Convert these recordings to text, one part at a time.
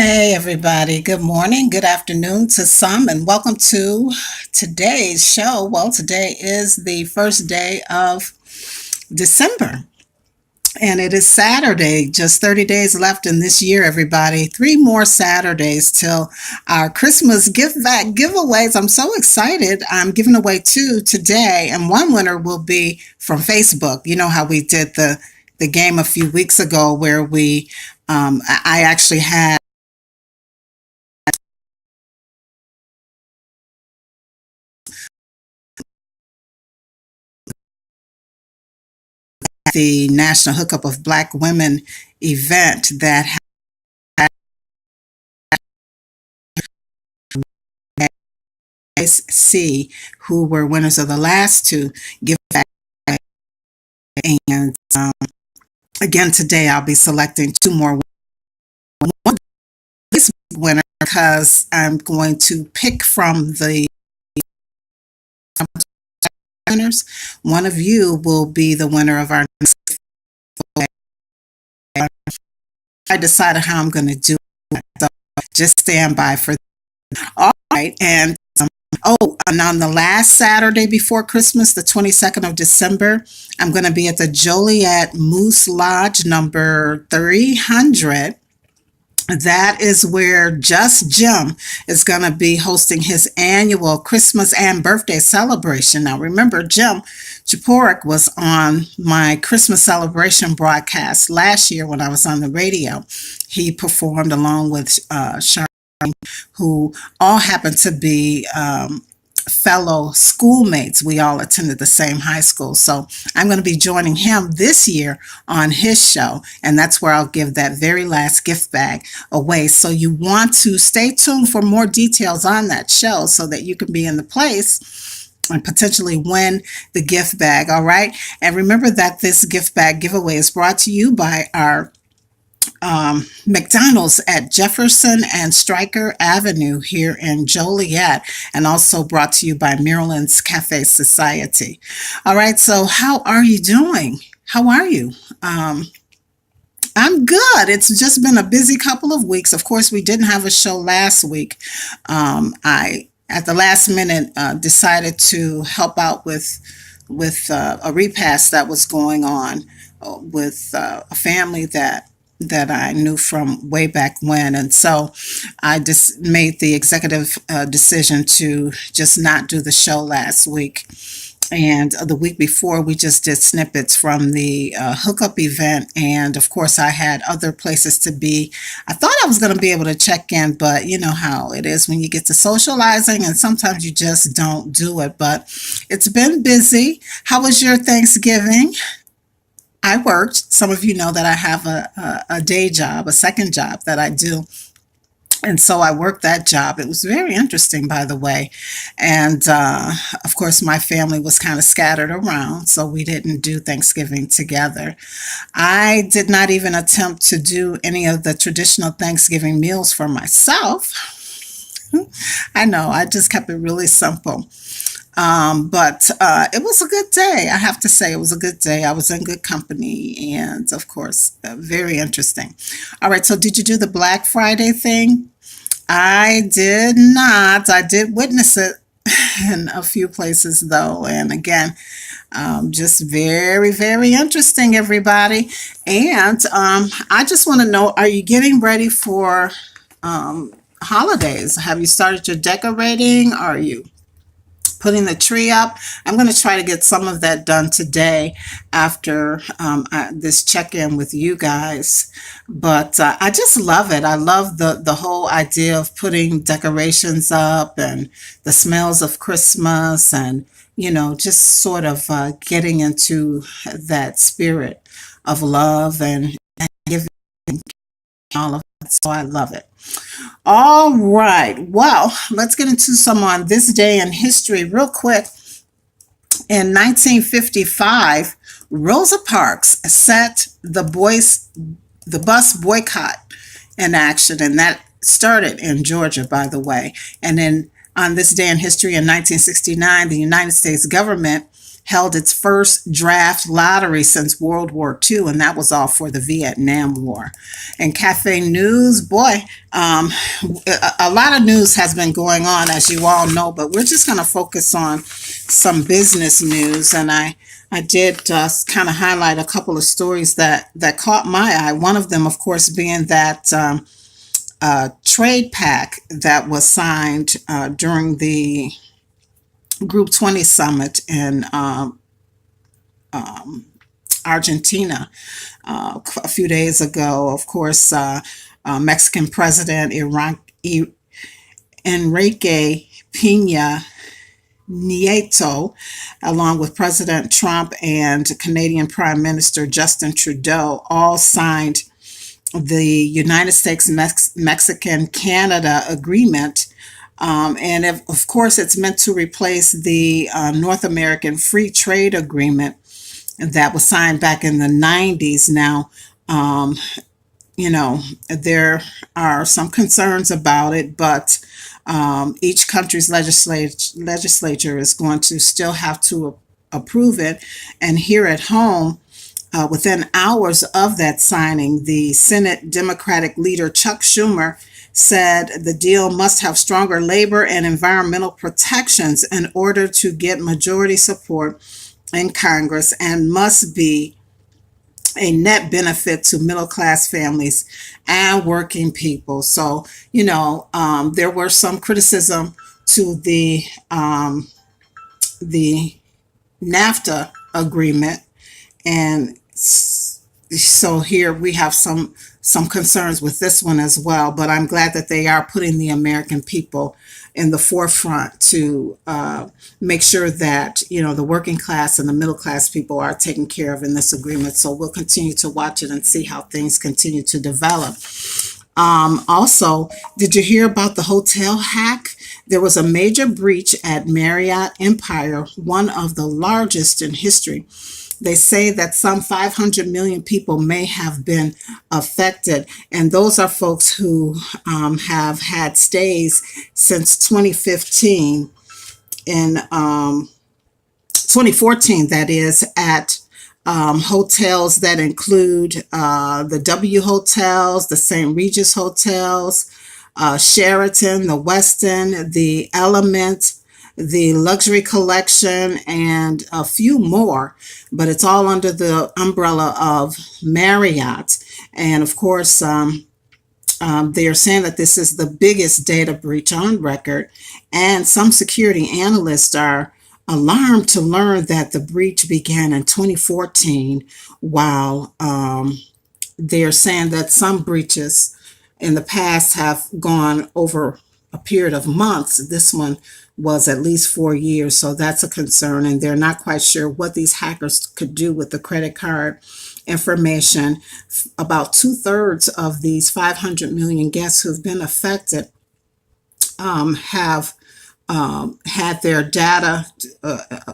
Hey, everybody. Good morning, good afternoon to some, and welcome to today's show. Well, today is the first day of December, and it is Saturday. Just 30 days left in this year, everybody. Three more Saturdays till our Christmas gift back giveaways. I'm so excited. I'm giving away two today, and one winner will be from Facebook. You know how we did the game a few weeks ago where I actually had the National Hookup of Black Women event that had C, who were winners of the last two give back. And again, today I'll be selecting two more winners because I'm going to pick from the winners. One of you will be the winner of our next giveaway. I decided how I'm going to do it. So just stand by for that. All right. And on the last Saturday before Christmas, the 22nd of December, I'm going to be at the Joliet Moose Lodge number 300. That is where Just Jim is going to be hosting his annual Christmas and birthday celebration. Now, remember, Jim Japorik was on my Christmas celebration broadcast last year when I was on the radio. He performed along with Sharon, who all happened to be fellow schoolmates. We all attended the same high school. So I'm going to be joining him this year on his show. And that's where I'll give that very last gift bag away. So you want to stay tuned for more details on that show so that you can be in the place and potentially win the gift bag. All right. And remember that this gift bag giveaway is brought to you by our McDonald's at Jefferson and Stryker Avenue here in Joliet, and also brought to you by Marilyn's Cafe Society. All right, so how are you doing? How are you? I'm good. It's just been a busy couple of weeks. Of course, we didn't have a show last week. I, at the last minute, decided to help out with a repast that was going on with a family that I knew from way back when. And so I just made the executive decision to just not do the show last week. And the week before, we just did snippets from the hookup event. And of course, I had other places to be. I thought I was going to be able to check in, but you know how it is when you get to socializing, and sometimes you just don't do it. But it's been busy. How was your Thanksgiving? I worked. Some of you know that I have a day job, a second job that I do. And so I worked that job. It was very interesting, by the way. And of course, my family was kind of scattered around, so we didn't do Thanksgiving together. I did not even attempt to do any of the traditional Thanksgiving meals for myself. I know, I just kept it really simple. But it was a good day. I have to say, it was a good day. I was in good company, and of course, very interesting. All right, so did you do the Black Friday thing? I did not. I did witness it in a few places, though. And again, just very, very interesting, everybody. And I just want to know, are you getting ready for holidays? Have you started your decorating? Are you putting the tree up? I'm going to try to get some of that done today after this check-in with you guys. But I just love it. I love the whole idea of putting decorations up and the smells of Christmas, and just sort of getting into that spirit of love and giving, all of that. So I love it. All right. Well, let's get into some on this day in history real quick. In 1955, Rosa Parks set the bus boycott in action, and that started in Georgia, by the way. And then on this day in history in 1969, the United States government held its first draft lottery since World War II, and that was all for the Vietnam War. And cafe news, boy, a lot of news has been going on, as you all know, but we're just going to focus on some business news. And I did kind of highlight a couple of stories that caught my eye. One of them, of course, being that trade pact that was signed during the Group 20 summit in Argentina a few days ago. Of course, Mexican President Enrique Pena Nieto, along with President Trump and Canadian Prime Minister Justin Trudeau, all signed the United States Mexican Canada agreement. And of course, it's meant to replace the North American Free Trade Agreement that was signed back in the 90s. Now, you know, there are some concerns about it, but each country's legislature is going to still have to approve it. And here at home, within hours of that signing, the Senate Democratic leader Chuck Schumer said the deal must have stronger labor and environmental protections in order to get majority support in Congress and must be a net benefit to middle class families and working people. So, there were some criticism to the NAFTA agreement, and so here we have some concerns with this one as well. But I'm glad that they are putting the American people in the forefront to make sure that the working class and the middle class people are taken care of in this agreement. So we'll continue to watch it and see how things continue to develop. Also, did you hear about the hotel hack? There was a major breach at Marriott Empire, one of the largest in history. They say that some 500 million people may have been affected, and those are folks who have had stays since 2015 in 2014, that is, at hotels that include the W Hotels, the St. Regis Hotels, Sheraton, the Westin, the Element, the Luxury Collection, and a few more, but it's all under the umbrella of Marriott. And of course, they are saying that this is the biggest data breach on record, and some security analysts are alarmed to learn that the breach began in 2014, while they're saying that some breaches in the past have gone over a period of months. This one was at least 4 years, so that's a concern, and they're not quite sure what these hackers could do with the credit card information. About 2/3 of these 500 million guests who've been affected have had their data,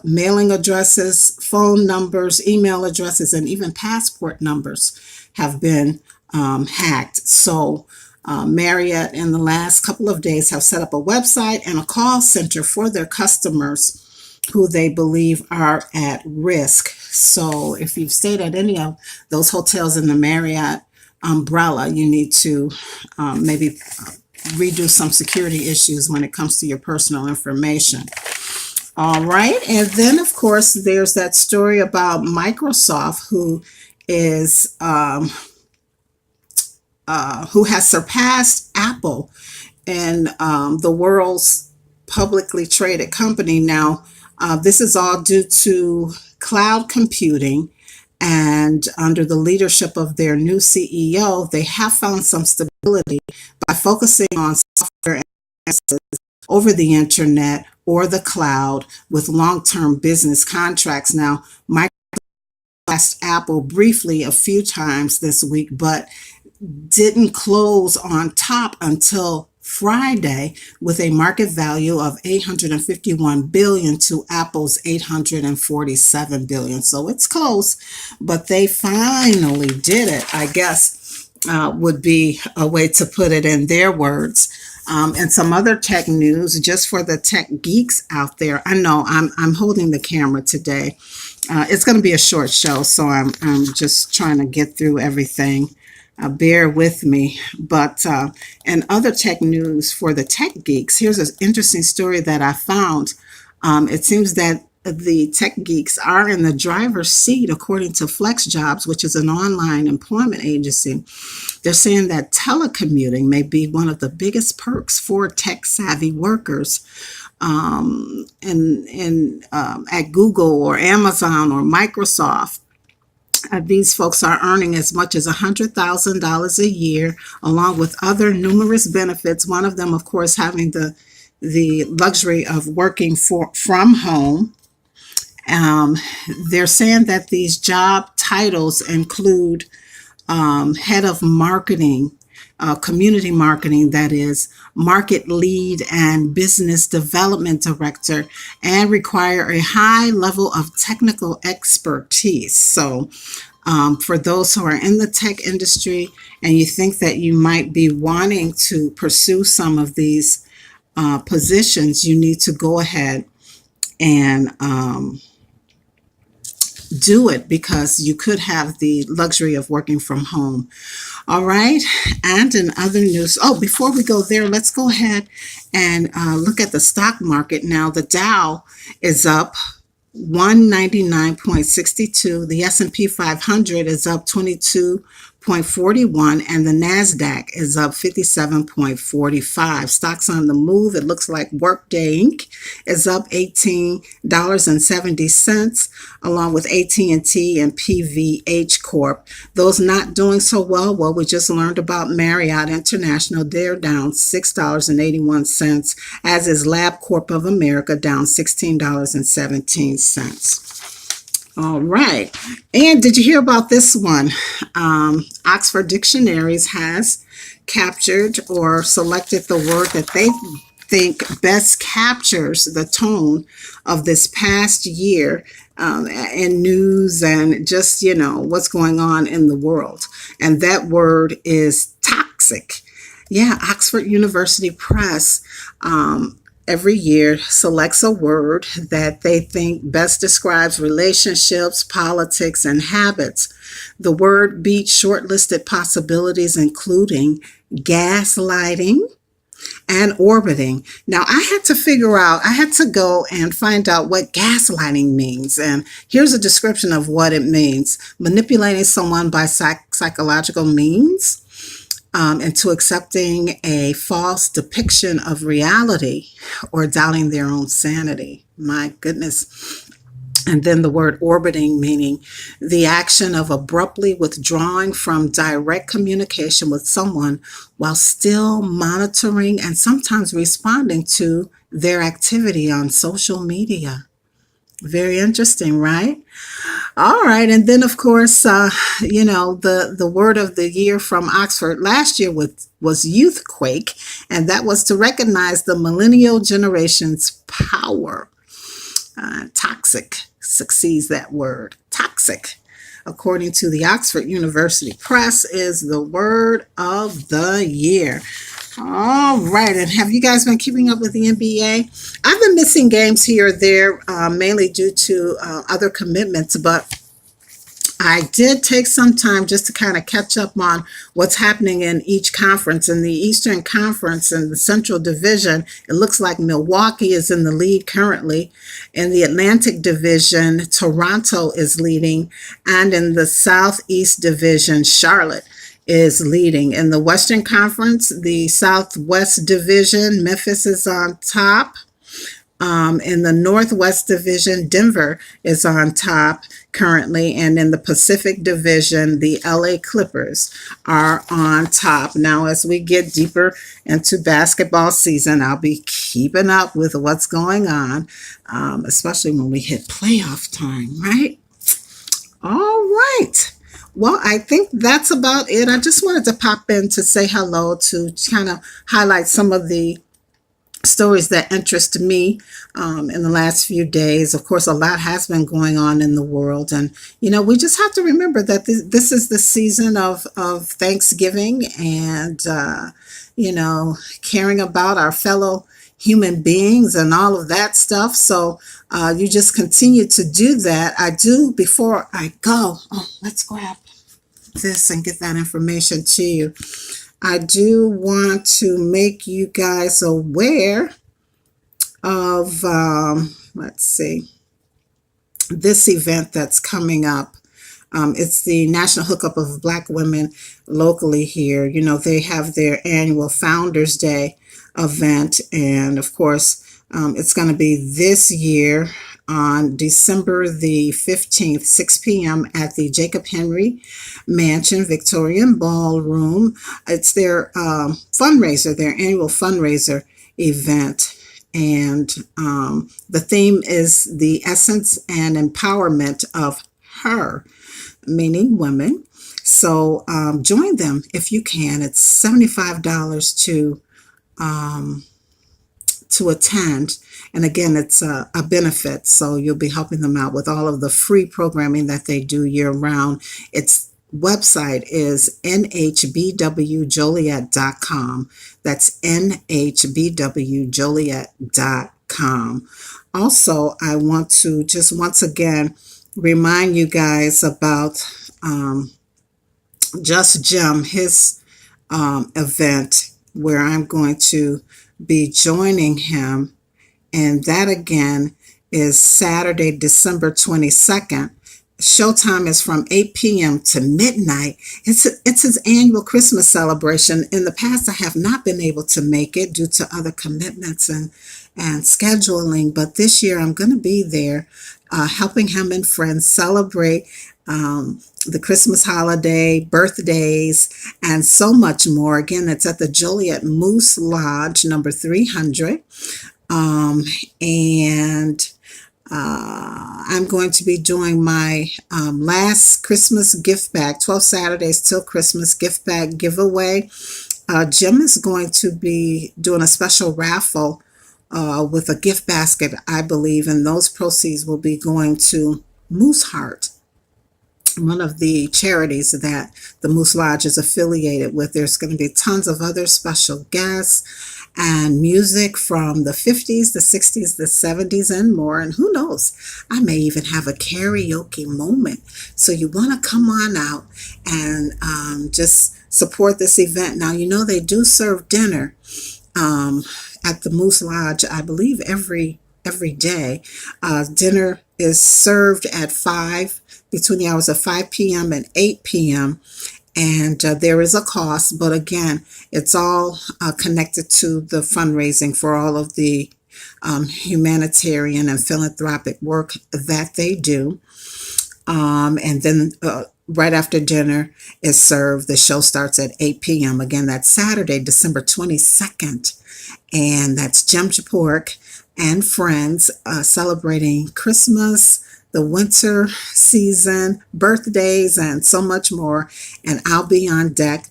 mailing addresses, phone numbers, email addresses, and even passport numbers have been hacked. So Marriott in the last couple of days have set up a website and a call center for their customers who they believe are at risk. So if you've stayed at any of those hotels in the Marriott umbrella, you need to maybe redo some security issues when it comes to your personal information. All right. And then, of course, there's that story about Microsoft, who has surpassed Apple in the world's publicly traded company. Now, this is all due to cloud computing, and under the leadership of their new CEO, they have found some stability by focusing on software and over the internet or the cloud with long-term business contracts. Now, Microsoft asked Apple briefly a few times this week, but didn't close on top until Friday with a market value of $851 billion to Apple's $847 billion. So it's close, but they finally did it, I guess, would be a way to put it in their words. And some other tech news, just for the tech geeks out there. I know I'm holding the camera today. It's going to be a short show, so I'm just trying to get through everything. Bear with me. But in other tech news for the tech geeks, here's an interesting story that I found. It seems that the tech geeks are in the driver's seat, according to Flex Jobs, which is an online employment agency. They're saying that telecommuting may be one of the biggest perks for tech-savvy workers. At Google or Amazon or Microsoft, these folks are earning as much as $100,000 a year, along with other numerous benefits. One of them, of course, having the luxury of working from home. They're saying that these job titles include head of marketing, community marketing, that is, market lead and business development director, and require a high level of technical expertise. So, for those who are in the tech industry and you think that you might be wanting to pursue some of these positions, you need to go ahead and do it, because you could have the luxury of working from home. All right. And in other news, before we go there, let's go ahead and look at the stock market. Now, the Dow is up 199.62. The S&P 500 is up 22.41, and the NASDAQ is up 57.45. Stocks on the move. It looks like Workday Inc. is up $18.70, along with AT&T and PVH Corp. Those not doing so well, we just learned about Marriott International. They're down $6.81, as is LabCorp of America, down $16.17. All right. And did you hear about this one? Oxford Dictionaries has captured or selected the word that they think best captures the tone of this past year in news and just, what's going on in the world. And that word is toxic. Yeah, Oxford University Press every year selects a word that they think best describes relationships, politics, and habits. The word beats shortlisted possibilities, including gaslighting and orbiting. Now, I had to go and find out what gaslighting means. And here's a description of what it means: manipulating someone by psychological means into accepting a false depiction of reality or doubting their own sanity. My goodness. And then the word orbiting, meaning the action of abruptly withdrawing from direct communication with someone while still monitoring and sometimes responding to their activity on social media. Very interesting, right? All right. And then, of course, the word of the year from Oxford last year was youthquake, and that was to recognize the millennial generation's power. Toxic succeeds that word. Toxic, according to the Oxford University Press, is the word of the year. All right. And have you guys been keeping up with the NBA? I've been missing games here or there, mainly due to other commitments, but I did take some time just to kind of catch up on what's happening in each conference. In the Eastern Conference and the Central Division, it looks like Milwaukee is in the lead currently. In the Atlantic Division, Toronto is leading. And in the Southeast Division, Charlotte is leading. In the Western Conference, the Southwest Division, Memphis is on top. In the Northwest Division, Denver is on top currently. And in the Pacific Division, the LA Clippers are on top. Now, as we get deeper into basketball season, I'll be keeping up with what's going on, especially when we hit playoff time, right? All right. Well, I think that's about it. I just wanted to pop in to say hello, to kind of highlight some of the stories that interest me in the last few days. Of course, a lot has been going on in the world, and we just have to remember that this is the season of Thanksgiving, and caring about our fellow human beings and all of that stuff. So you just continue to do that. I do before I go. Oh, let's grab this and get that information to you. I do want to make you guys aware of, let's see, this event that's coming up. It's the National Hookup of Black Women locally here. They have their annual Founders Day event, and of course, it's going to be this year on December the 15th, 6 p.m. at the Jacob Henry Mansion Victorian Ballroom. It's their fundraiser, their annual fundraiser event. And the theme is the essence and empowerment of her, meaning women. So join them if you can. It's $75 to attend. And again, it's a benefit. So you'll be helping them out with all of the free programming that they do year round. Its website is nhbwjoliet.com. That's nhbwjoliet.com. Also, I want to just once again remind you guys about Just Jim, his event, where I'm going to be joining him. And that again is Saturday, December 22nd. Showtime is from 8 p.m. to midnight. It's his annual Christmas celebration. In the past, I have not been able to make it due to other commitments and scheduling. But this year, I'm going to be there helping him and friends celebrate the Christmas holiday, birthdays, and so much more. Again, it's at the Joliet Moose Lodge, number 300. And I'm going to be doing my last Christmas gift bag, 12 Saturdays till Christmas gift bag giveaway. Jim is going to be doing a special raffle with a gift basket, I believe, and those proceeds will be going to Moose Heart, one of the charities that the Moose Lodge is affiliated with. There's going to be tons of other special guests and music from the 50s, the 60s, the 70s, and more. And who knows, I may even have a karaoke moment. So you want to come on out and just support this event. Now, they do serve dinner at the Moose Lodge, I believe, every day. Dinner is served at 5, between the hours of 5 p.m. and 8 p.m. And there is a cost, but again, it's all connected to the fundraising for all of the humanitarian and philanthropic work that they do. And then right after dinner is served, the show starts at 8 p.m. Again, that's Saturday, December 22nd. And that's Jim Japork and friends celebrating Christmas, the winter season, birthdays, and so much more. And I'll be on deck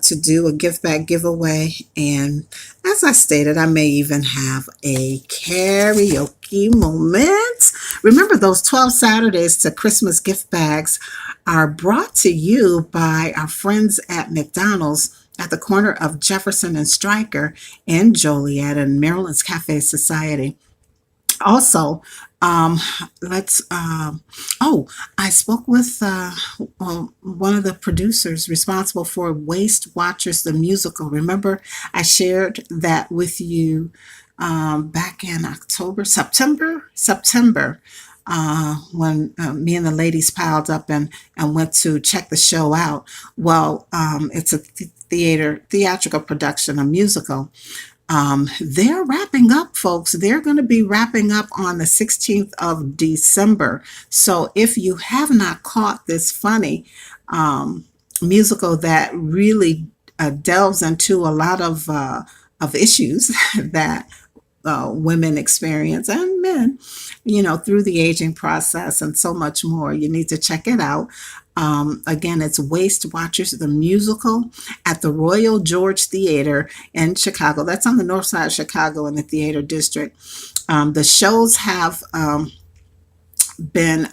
to do a gift bag giveaway. And as I stated, I may even have a karaoke moment. Remember, those 12 Saturdays to Christmas gift bags are brought to you by our friends at McDonald's at the corner of Jefferson and Stryker in Joliet and Maryland's Cafe Society. Also, I spoke with one of the producers responsible for Waste Watchers, the musical. Remember, I shared that with you back in September, when me and the ladies piled up and went to check the show out. Well, it's a theatrical production, a musical. They're wrapping up, folks. They're going to be wrapping up on the 16th of December. So if you have not caught this funny musical that really delves into a lot of issues that women experience and men, through the aging process and so much more. You need to check it out. Again, it's Waist Watchers, the musical, at the Royal George Theater in Chicago. That's on the north side of Chicago in the theater district. The shows have been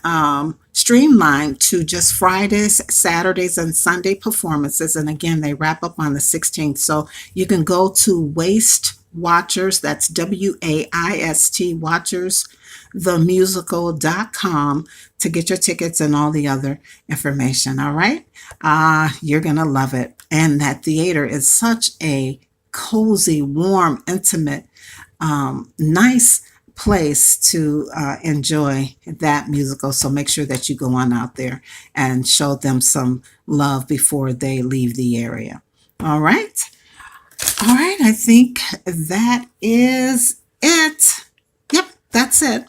streamlined to just Fridays, Saturdays, and Sunday performances. And again, they wrap up on the 16th. So you can go to Waist Watchers, that's WAIST Watchers, themusical.com to get your tickets and all the other information. All right. You're going to love it. And that theater is such a cozy, warm, intimate, nice place to enjoy that musical. So make sure that you go on out there and show them some love before they leave the area. All right. All right. I think that is it. Yep, that's it.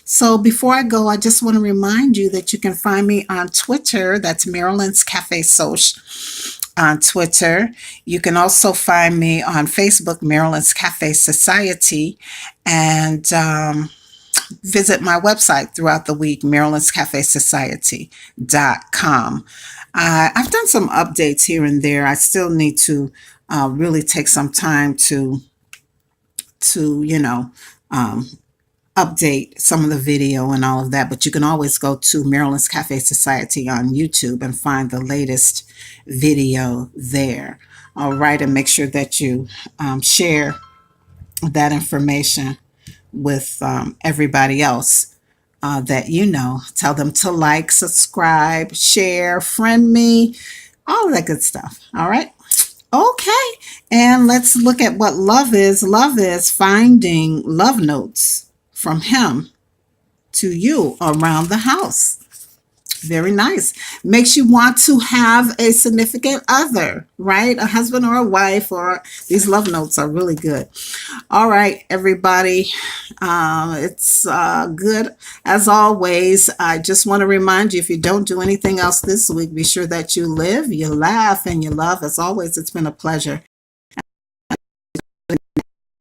So before I go, I just want to remind you that you can find me on Twitter. That's Marilyn's Cafe Social on Twitter. You can also find me on Facebook, Maryland's Cafe Society, and visit my website throughout the week, marylandscafesociety.com. I've done some updates here and there. I still need to really take some time to update some of the video and all of that, but you can always go to Maryland's Cafe Society on YouTube and find the latest video there. All right, and make sure that you share that information with everybody else that you know. Tell them to like, subscribe, share, friend me, all of that good stuff. All right. Okay, and let's look at what love is. Love is finding love notes from him to you around the house. Very nice. Makes you want to have a significant other, right? A husband or a wife, or these love notes are really good. All right, everybody. It's good as always. I just want to remind you, if you don't do anything else this week, be sure that you live, you laugh, and you love. As always, it's been a pleasure.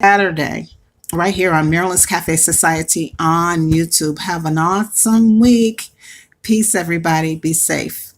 Saturday, right here on Maryland's Cafe Society on YouTube. Have an awesome week. Peace, everybody. Be safe.